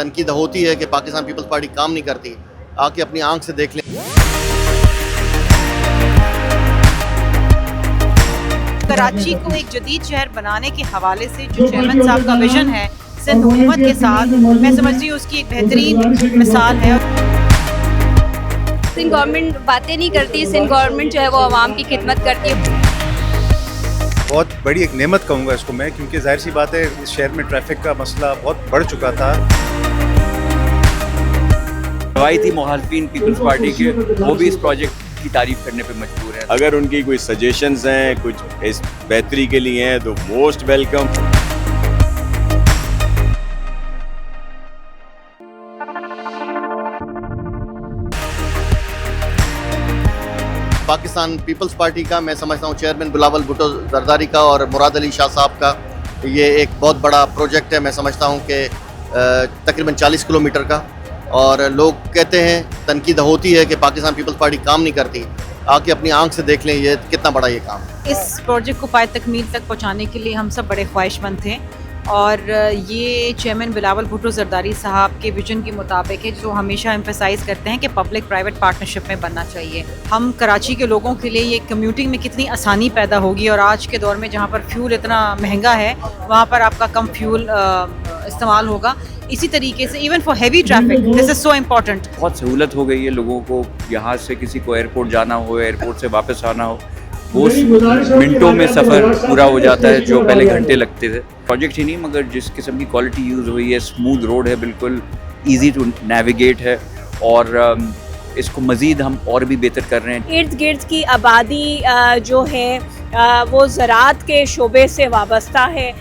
تنقید ہوتی ہے کہ پاکستان پیپلز پارٹی کام نہیں کرتی، آ کے اپنی آنکھ سے دیکھ لیں۔ کراچی کو ایک جدید شہر بنانے کے حوالے سے جو چیئرمین صاحب کا ویژن ہے سندھ حکومت کے ساتھ، میں سمجھتی ہوں اس کی ایک بہترین مثال ہے۔ سندھ گورنمنٹ باتیں نہیں کرتی، سندھ گورنمنٹ جو ہے وہ عوام کی خدمت کرتی ہے۔ بہت بڑی ایک نعمت کہوں گا اس کو میں، کیونکہ ظاہر سی بات ہے اس شہر میں ٹریفک کا مسئلہ بہت بڑھ چکا تھا۔ روایتی مخالفین پیپلز پارٹی کے وہ بھی اس پروجیکٹ کی تعریف کرنے پہ مجبور ہیں۔ اگر ان کی کوئی سجیشنز ہیں، کچھ اس بہتری کے لیے ہیں تو موسٹ ویلکم۔ پاکستان پیپلز پارٹی کا میں سمجھتا ہوں چیئرمین بلاول بھٹو زرداری کا اور مراد علی شاہ صاحب کا یہ ایک بہت بڑا پروجیکٹ ہے۔ میں سمجھتا ہوں کہ تقریباً 40 کلومیٹر کا، اور لوگ کہتے ہیں، تنقید ہوتی ہے کہ پاکستان پیپلز پارٹی کام نہیں کرتی، آ کے اپنی آنکھ سے دیکھ لیں یہ کتنا بڑا یہ کام ہے۔ اس پروجیکٹ کو پائے تکمیل تک پہنچانے کے لیے ہم سب بڑے خواہش مند تھے، اور یہ چیئرمین بلاول بھٹو زرداری صاحب کے ویژن کے مطابق ہے، جو ہمیشہ ایمفیسائز کرتے ہیں کہ پبلک پرائیویٹ پارٹنرشپ میں بننا چاہیے۔ ہم کراچی کے لوگوں کے لیے یہ کمیوٹنگ میں کتنی آسانی پیدا ہوگی، اور آج کے دور میں جہاں پر فیول اتنا مہنگا ہے وہاں پر آپ کا کم فیول استعمال ہوگا۔ اسی طریقے سے even for heavy traffic this is so important. بہت سہولت ہو گئی ہے لوگوں کو، یہاں سے کسی کو ایئرپورٹ جانا ہو، ایئرپورٹ سے واپس آنا ہو، وہ منٹوں میں سفر پورا ہو جاتا ہے جو پہلے گھنٹے لگتے تھے۔ پروجیکٹ ہی نہیں مگر جس قسم کی کوالٹی یوز ہوئی ہے، اسموتھ روڈ ہے، بالکل ایزی ٹو نیویگیٹ ہے، اور اس کو مزید ہم اور بھی بہتر کر رہے ہیں۔ ارد گرد کی آبادی جو ہے وہ زراعت کے شعبے سے وابستہ ہے،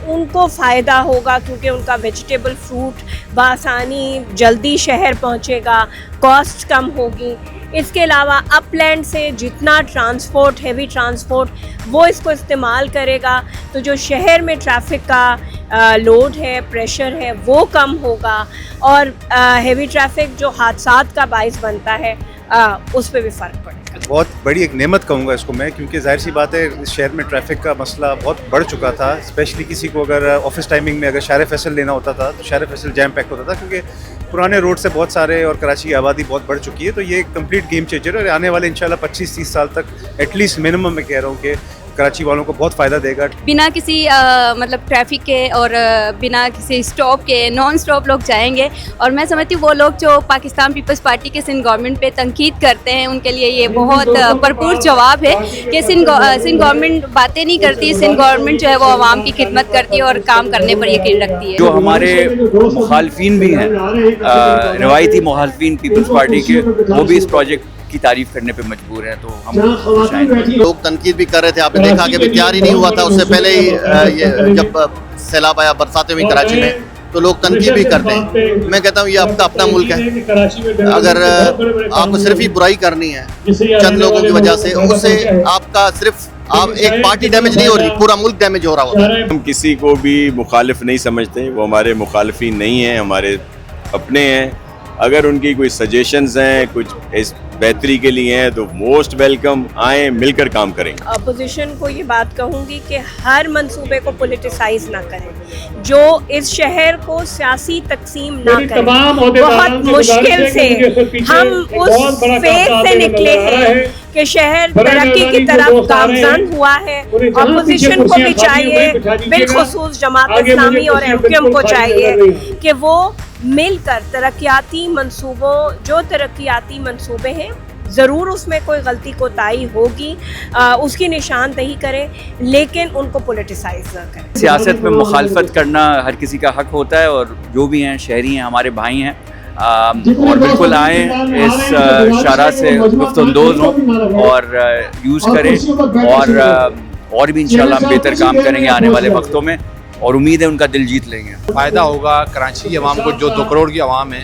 ان کو فائدہ ہوگا کیونکہ ان کا ویجیٹیبل فروٹ بآسانی جلدی شہر پہنچے گا، کاسٹ کم ہوگی۔ اس کے علاوہ اپ لینڈ سے جتنا ٹرانسپورٹ، ہیوی ٹرانسپورٹ وہ اس کو استعمال کرے گا تو جو شہر میں ٹریفک کا لوڈ ہے، پریشر ہے، وہ کم ہوگا، اور ہیوی ٹریفک جو حادثات کا باعث بنتا ہے اس پہ بھی فرق پڑے گا۔ بہت بڑی ایک نعمت کہوں گا اس کو میں، کیونکہ ظاہر سی بات ہے اس شہر میں ٹریفک کا مسئلہ بہت بڑھ چکا تھا، اسپیشلی کسی کو اگر آفس ٹائمنگ میں اگر شارع فیصل لینا ہوتا تھا تو شارع فیصل جیم پیک ہوتا تھا، کیونکہ پرانے روڈ سے بہت سارے، اور کراچی کی آبادی بہت بڑھ چکی ہے۔ تو یہ ایک کمپلیٹ گیم چینجر ہے، اور آنے والے انشاءاللہ 25-30 سال تک ایٹ لیسٹ منیمم میں کہہ رہا ہوں کہ کراچی والوں کو بہت فائدہ دے گا۔ بنا کسی مطلب ٹریفک کے اور بنا کسی اسٹاپ کے نان اسٹاپ لوگ جائیں گے، اور میں سمجھتی ہوں وہ لوگ جو پاکستان پیپلز پارٹی کے سندھ گورنمنٹ پہ تنقید کرتے ہیں ان کے لیے یہ بہت بھرپور جواب ہے کہ سندھ گورنمنٹ باتیں نہیں کرتی، سندھ گورنمنٹ جو ہے وہ عوام کی خدمت کرتی ہے اور کام کرنے پر یقین رکھتی ہے۔ جو ہمارے مخالفین بھی ہیں، روایتی مخالفین پیپلز پارٹی کے، وہ بھی اس پروجیکٹ کی تعریف کرنے پہ مجبور ہیں، تو ہم لوگ تنقید بھی کر رہے تھے، آپ نے دیکھا کہ ابھی تیار ہی نہیں ہوا تھا، اس سے پہلے ہی یہ جب سیلاب آیا، برساتیں ہوئی کراچی میں، تو لوگ تنقید بھی کرتے ہیں۔ میں کہتا ہوں یہ آپ کا اپنا ملک ہے، اگر آپ کو صرف ہی برائی کرنی ہے چند لوگوں کی وجہ سے، اس سے آپ کا صرف آپ ایک پارٹی ڈیمیج نہیں ہو رہی، پورا ملک ڈیمیج ہو رہا ہوتا ہے۔ ہم کسی کو بھی مخالف نہیں سمجھتے، وہ ہمارے مخالفین نہیں ہیں، ہمارے اپنے ہیں۔ اگر ان کی کوئی سجیشنز ہیں، کچھ اس بہتری کے لیے ہیں تو موسٹ ویلکم، آئیں مل کر کام کریں۔ اپوزیشن کو یہ بات کہوں گی کہ ہر منصوبے کو پولیٹیسائز نہ کریں، جو اس شہر کو سیاسی تقسیم نہ کریں۔ بہت مشکل سے ہم اس فیز سے نکلے ہیں کہ شہر ترقی کی طرف گامزن ہوا ہے۔ اپوزیشن کو بھی چاہیے، بالخصوص جماعت اسلامی اور ایم کیو ایم کو چاہیے کہ وہ مل کر ترقیاتی منصوبوں، جو ترقیاتی منصوبے ہیں ضرور اس میں کوئی غلطی کوتاہی ہوگی، اس کی نشاندہی کریں، لیکن ان کو پولیٹیسائز نہ کریں۔ سیاست میں مخالفت کرنا ہر کسی کا حق ہوتا ہے، اور جو بھی ہیں شہری ہیں، ہمارے بھائی ہیں، اور بالکل آئیں اس شارع سے لطف اندوز ہوں اور یوز کریں، اور بھی انشاءاللہ ہم بہتر کام کریں گے آنے والے وقتوں میں، اور امید ہے ان کا دل جیت لیں گے۔ فائدہ ہوگا کراچی کی عوام کو، جو 2 کروڑ کی عوام ہے،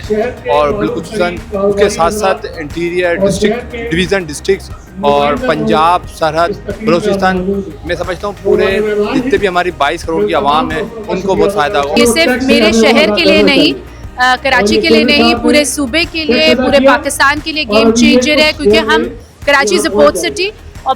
اور بالخصوصاً اس کے ساتھ ساتھ انٹیریئر ڈسٹرکٹ، ڈویژن ڈسٹرکٹس اور پنجاب، سرحد، بلوچستان، میں سمجھتا ہوں پورے جتنے بھی ہماری 22 کروڑ کی عوام ہے ان کو بہت فائدہ ہوگا۔ یہ صرف میرے شہر کے لیے نہیں، کراچی کے لیے نہیں، پورے صوبے کے لیے، پورے پاکستان کے لیے گیم چینجر ہے، کیونکہ ہم کراچی از اے پورٹ سٹی، اور